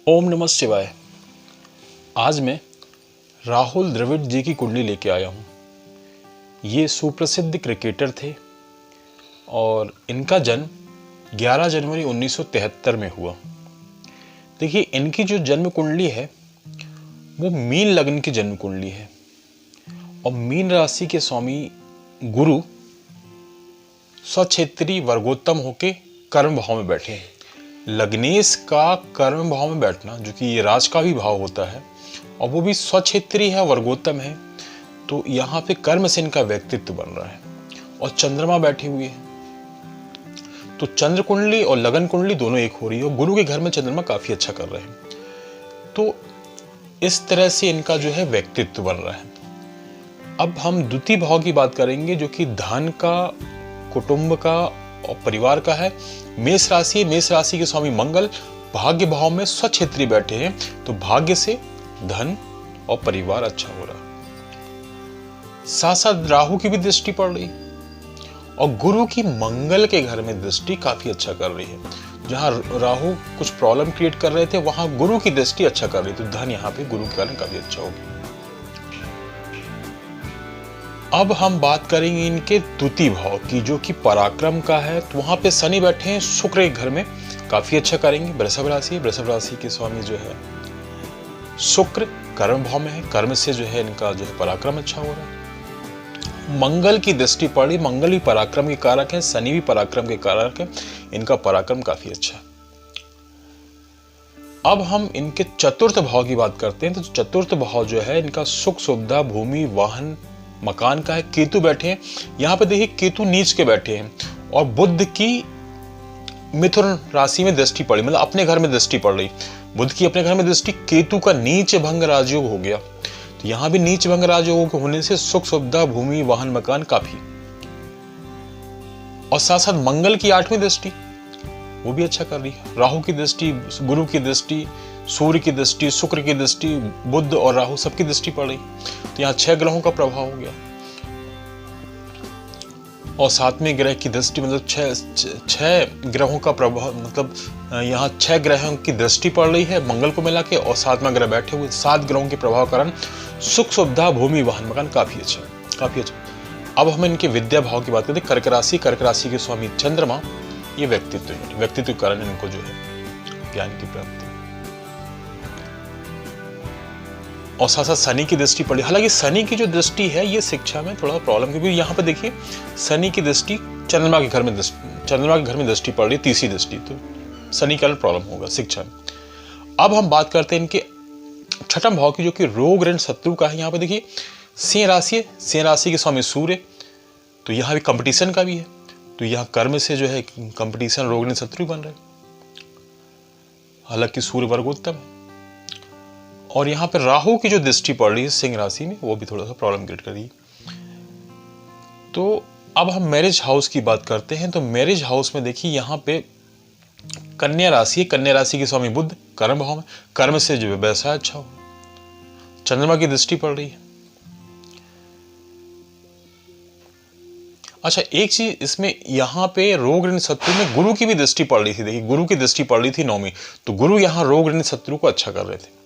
ओम नमः शिवाय। आज मैं राहुल द्रविड़ जी की कुंडली लेके आया हूँ। ये सुप्रसिद्ध क्रिकेटर थे और इनका जन्म 11 जनवरी 1973 में हुआ। देखिए, इनकी जो जन्म कुंडली है वो मीन लग्न की जन्म कुंडली है और मीन राशि के स्वामी गुरु स्वक्षेत्री वर्गोत्तम होके कर्म भाव में बैठे हैं। लग्नेश का कर्म भाव में बैठना, जो कि ये राज का भी भाव होता है और वो भी स्वक्षेत्री है, वर्गोत्तम है, तो यहाँ पे कर्म से इनका व्यक्तित्व बन रहा है और चंद्रमा बैठी हुई है। तो चंद्र कुंडली और लगन कुंडली दोनों एक हो रही है और गुरु के घर में चंद्रमा काफी अच्छा कर रहे हैं। तो इस तरह से इनका जो है व्यक्तित्व बन रहा है। अब हम द्वितीय भाव की बात करेंगे, जो कि धन का, कुटुंब का और परिवार का है। मेष राशि, मेष राशि के स्वामी मंगल भाग्य भाव में स्वक्षेत्री बैठे हैं, तो भाग्य से धन और परिवार अच्छा हो रहा है। साथ साथ राहु की भी दृष्टि पड़ रही और गुरु की मंगल के घर में दृष्टि काफी अच्छा कर रही है। जहां राहु कुछ प्रॉब्लम क्रिएट कर रहे थे, वहां गुरु की दृष्टि अच्छा कर रही है, तो धन यहाँ पे गुरु के कारण काफी अच्छा होगा। अब हम बात करेंगे इनके द्वितीय भाव की, जो कि पराक्रम का है। तो वहां पे शनि बैठे हैं शुक्र के घर में, काफी अच्छा करेंगे। वृषभ राशि है, वृषभ राशि के स्वामी जो है शुक्र कर्म भाव में है, कर्म से जो है इनका जो है पराक्रम अच्छा हो रहा है। मंगल की दृष्टि पड़ी, मंगल भी पराक्रम के कारक है, शनि भी पराक्रम के कारक है, इनका पराक्रम काफी अच्छा है। अब हम इनके चतुर्थ भाव की बात करते हैं। तो चतुर्थ भाव जो है इनका सुख सुविधा, भूमि, वाहन, मकान का है। केतु बैठे हैं, यहाँ पे देखिए केतु नीच के बैठे हैं और बुध की मिथुन राशि में दृष्टि पड़ी, मतलब अपने घर में दृष्टि पड़ रही। बुध की अपने घर में दृष्टि, केतु का नीच भंग राजयोग हो गया, तो यहाँ भी नीच भंग राजयोग होने से सुख सुविधा, भूमि, वाहन, मकान काफी। और साथ साथ मंगल की 8वीं दृष्टि वो भी अच्छा कर रही है। राहु की दृष्टि, गुरु की दृष्टि, सूर्य की दृष्टि, शुक्र की दृष्टि, बुध और राहु सबकी दृष्टि पड़ रही, तो यहाँ 6 ग्रहों का प्रभाव हो गया। और 7वें ग्रह की दृष्टि, मतलब 6 ग्रहों का प्रभाव, मतलब यहाँ 6 ग्रहों की दृष्टि पड़ रही है मंगल को मिला के, और 7वां ग्रह बैठे हुए। 7 ग्रहों के प्रभाव कारण सुख सुविधा, भूमि, वाहन, मकान काफी अच्छा, काफी अच्छा। अब हम इनके विद्या भाव की बात करते हैं। कर्क राशि, कर्क राशि के स्वामी चंद्रमा, ये व्यक्तित्व के कारण इनको जो है ज्ञान की प्राप्ति। और साथ साथ शनि की दृष्टि पड़ी। हालांकि शनि की जो दृष्टि है ये शिक्षा में थोड़ा प्रॉब्लम, क्योंकि यहाँ पे देखिए शनि की दृष्टि चंद्रमा के घर में दृष्टि पड़ रही, तीसरी दृष्टि, तो शनि के कारण प्रॉब्लम होगा शिक्षा में। अब हम बात करते हैं इनके छठम भाव की, जो कि रोग ऋण शत्रु का है। यहाँ पे देखिए सिंह राशि है, सिंह राशि के स्वामी सूर्य, तो यहाँ भी कंपटीशन का भी है, तो यहाँ कर्म से जो है कंपटीशन, रोग ऋण शत्रु बन रहे। हालांकि सूर्य वर्गोत्तम है। और यहाँ पे राहु की जो दृष्टि पड़ रही है सिंह राशि में, वो भी थोड़ा सा प्रॉब्लम क्रिएट कर रही है। तो अब हम मैरिज हाउस की बात करते हैं। तो मैरिज हाउस में देखिए यहाँ पे कन्या राशि है, कन्या राशि के स्वामी बुध कर्म भाव में, कर्म से जो व्यवसाय अच्छा हो, चंद्रमा की दृष्टि पड़ रही है। अच्छा, एक चीज इसमें यहाँ पे रोग ऋण शत्रु में गुरु की भी दृष्टि पड़ रही थी। देखिए गुरु की दृष्टि पड़ रही थी 9वीं, तो गुरु यहाँ रोग ऋण शत्रु को अच्छा कर रहे थे,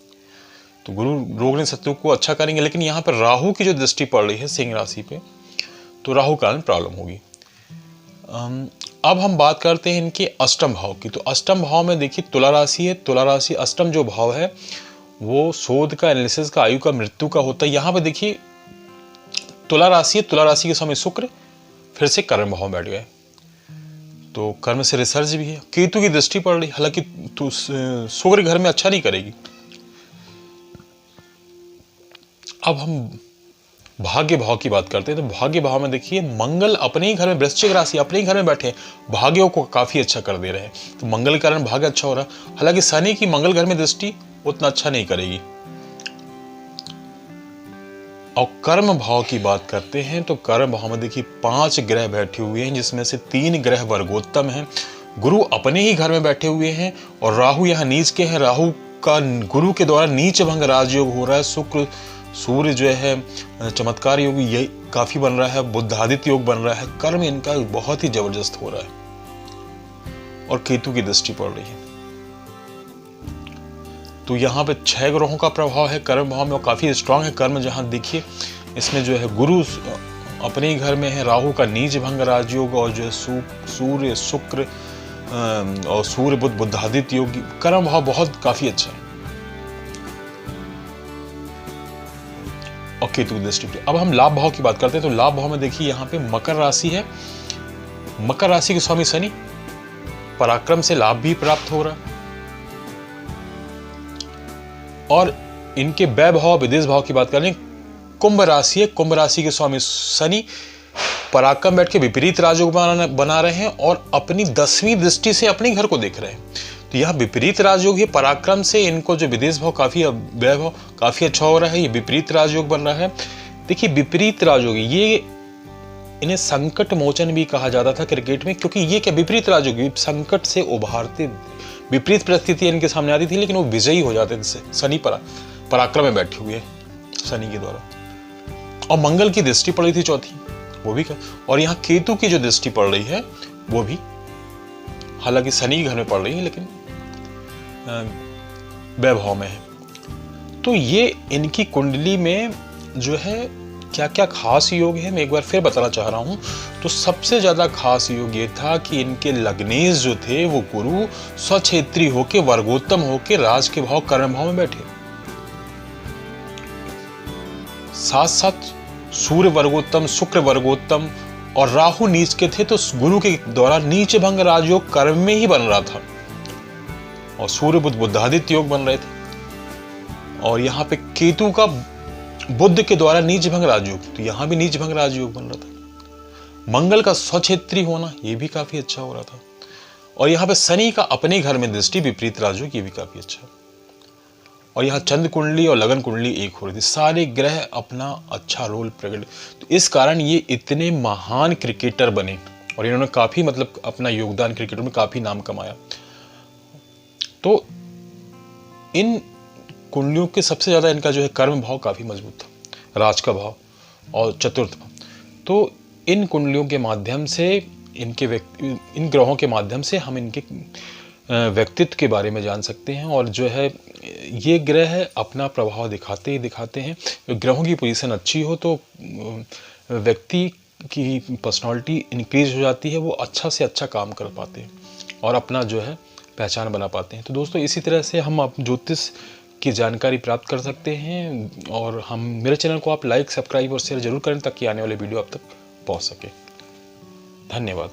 तो गुरु रोग ऋण शत्रु को अच्छा करेंगे। लेकिन यहाँ पर राहु की जो दृष्टि पड़ रही है सिंह राशि पे, तो राहु कारण प्रॉब्लम होगी। अब हम बात करते हैं इनके अष्टम भाव की। तो अष्टम भाव में देखिए तुला राशि है, तुला राशि अष्टम जो भाव है वो शोध का, एनालिसिस का, आयु का, मृत्यु का होता है। यहाँ पे देखिए तुला राशि है, तुला राशि के समय शुक्र फिर से कर्म भाव में बैठ गए, तो कर्म से रिसर्च भी है। केतु की दृष्टि पड़ रही, हालांकि तो शुक्र घर में अच्छा नहीं करेगी। अब हम भाग्य भाव की बात करते हैं। तो भाग्य भाव में देखिए मंगल अपने ही घर में, वृश्चिक राशि अपने ही घर में बैठे, भाग्यों को काफी अच्छा कर दे रहे हैं, तो मंगल के कारण भाग्य अच्छा हो रहा है। हालांकि शनि की मंगल घर में दृष्टि उतना अच्छा नहीं करेगी। और कर्म भाव की बात करते हैं। तो कर्म भाव में देखिए 5 ग्रह बैठे हुए हैं, जिसमें से 3 ग्रह वर्गोत्तम हैं, गुरु अपने ही घर में बैठे हुए हैं और राहु यहाँ नीच के हैं। राहु का गुरु के द्वारा नीच भंग राजयोग हो रहा है। शुक्र सूर्य जो है चमत्कार योग ये काफी बन रहा है, बुद्धादित्य योग बन रहा है, कर्म इनका बहुत ही जबरदस्त हो रहा है और केतु की दृष्टि पड़ रही है। तो यहाँ पे 6 ग्रहों का प्रभाव है कर्म भाव में और काफ़ी स्ट्रांग है कर्म। जहाँ देखिए इसमें जो है गुरु अपने ही घर में है, राहु का नीच भंग राजयोग और जो है सूर्य शुक्र और सूर्य बुध बुधादित्य योग, कर्म भाव बहुत काफ़ी अच्छा है। और केतु की दृष्टि। अब हम लाभ भाव की बात करते हैं तो लाभ भाव में देखिए यहाँ पे मकर राशि है, मकर राशि के स्वामी शनि, पराक्रम से लाभ भी प्राप्त हो रहा। और इनके व्यय भाव विदेश भाव की बात करें, कुंभ राशि है, कुंभ राशि के स्वामी शनि पराक्रम बैठ के विपरीत राजयोग बना रहे हैं और अपनी 10वीं दृष्टि से अपने घर को देख रहे हैं। तो यह विपरीत राजयोग है, पराक्रम से इनको जो विदेश भाव काफी व्यय भाव काफी अच्छा हो रहा है, ये विपरीत राजयोग बन रहा है। देखिए विपरीत राजयोग ये इन्हें संकट मोचन भी कहा जाता था क्रिकेट में, क्योंकि ये क्या विपरीत राजयोग संकट से उभारते, विपरीत परिस्थिति इनके सामने आती थी लेकिन वो विजयी हो जाते थे। शनि पराक्रम में बैठे हुए शनि के द्वारा। और मंगल की दृष्टि पड़ रही थी चौथी, वो भी और यहाँ केतु की जो दृष्टि पड़ रही है वो भी, हालांकि शनि के घर में पड़ रही है लेकिन वैभव में है। तो ये इनकी कुंडली में जो है क्या क्या खास योग है मैं एक बार फिर बताना चाह रहा हूं। तो सबसे ज्यादा खास योग ये था कि इनके लग्नेश जो थे वो गुरु स्वक्षेत्री होके वर्गोत्तम होके राज के भाव कर्म भाव में बैठे, साथ साथ सूर्य वर्गोत्तम, शुक्र वर्गोत्तम और राहु नीच के थे। तो गुरु के द्वारा नीच भंग राजयोग कर्म में ही बन रहा था और सूर्य बुध बुधादित्य योग बन रहे थे। और यहाँ पे केतु का बुध के द्वारा नीच भंग राजयोग, तो यहाँ भी नीच भंग राजयोग बन रहा था। मंगल का स्वक्षेत्री होना ये भी काफी अच्छा हो रहा था। और यहाँ पे शनि का अपने घर में दृष्टि विपरीत राजयोग, ये भी काफी अच्छा। और यहाँ चंद्र कुंडली और लगन कुंडली एक हो रही थी, सारे ग्रह अपना अच्छा रोल प्रकट। तो इस कारण ये इतने महान क्रिकेटर बने और इन्होंने काफी मतलब अपना योगदान क्रिकेट में काफी नाम कमाया। तो इन कुंडलियों के सबसे ज्यादा इनका जो है कर्म भाव काफी मजबूत था, राज का भाव और चतुर्थ भाव। तो इन कुंडलियों के माध्यम से इन ग्रहों के माध्यम से हम इनके व्यक्तित्व के बारे में जान सकते हैं। और जो है ये ग्रह अपना प्रभाव दिखाते ही दिखाते हैं। ग्रहों की पोजीशन अच्छी हो तो व्यक्ति की पर्सनालिटी इंक्रीज हो जाती है, वो अच्छा से अच्छा काम कर पाते हैं और अपना जो है पहचान बना पाते हैं। तो दोस्तों इसी तरह से हम ज्योतिष की जानकारी प्राप्त कर सकते हैं। और हम मेरे चैनल को आप लाइक, सब्सक्राइब और शेयर जरूर करें ताकि आने वाले वीडियो आप तक पहुंच सके। धन्यवाद।